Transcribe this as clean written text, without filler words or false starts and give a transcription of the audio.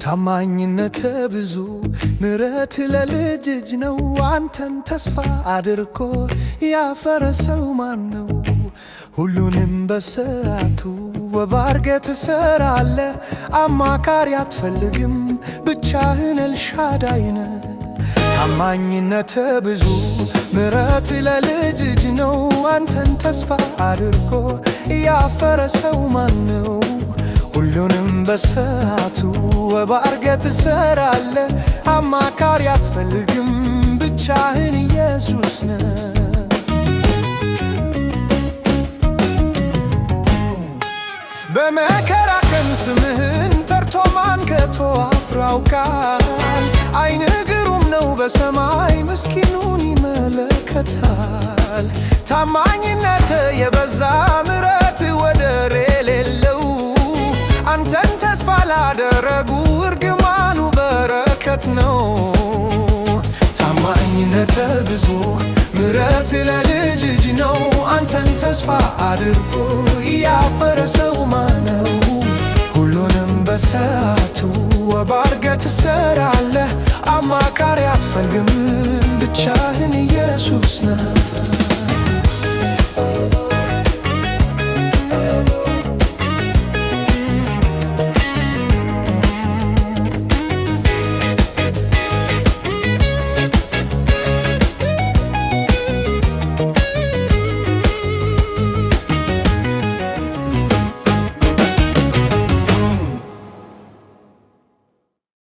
ታማኝነት ብዙ ምሕረት ለልጅ ልጅ ነው። አንተን ተስፋ አድርጎ ያፈረሰው ማን ነው? ሁሉንም በሰዓቱ ወባርገህ ትሰራለህ። አማካሪ አትፈልግም፣ ብቻህን ኤልሻዳይ ነህ። ታማኝነት ብዙ ምሕረት ለልጅ ልጅ ነው። አንተን ተስፋ አድርጎ ያፈረሰው ማን ነው? ሁሉንም በሰዓቱ ወባርገህ ትሰራለህ። አማካሪ አትፈልግም፣ ብቻህን ኢየሱስ ነህ። በመከራ ቀን ስምህን ጠርቶ ማን ከቶ አፍሮ ያውቃል? ዓይንህ ግሩም ነው በሰማይ ምስኪኑን ይመለከታል። ታማኝነት የበዛ ምሕረት ወደር የሌለው አንተን ተስፋ ላደረጉ እርግማኑ በረከት ነው። ታማኝነት ብዙ ምሕረት ለልጅ ልጅ ነው። አንተን ተስፋ አድርጎ ያፈረሰ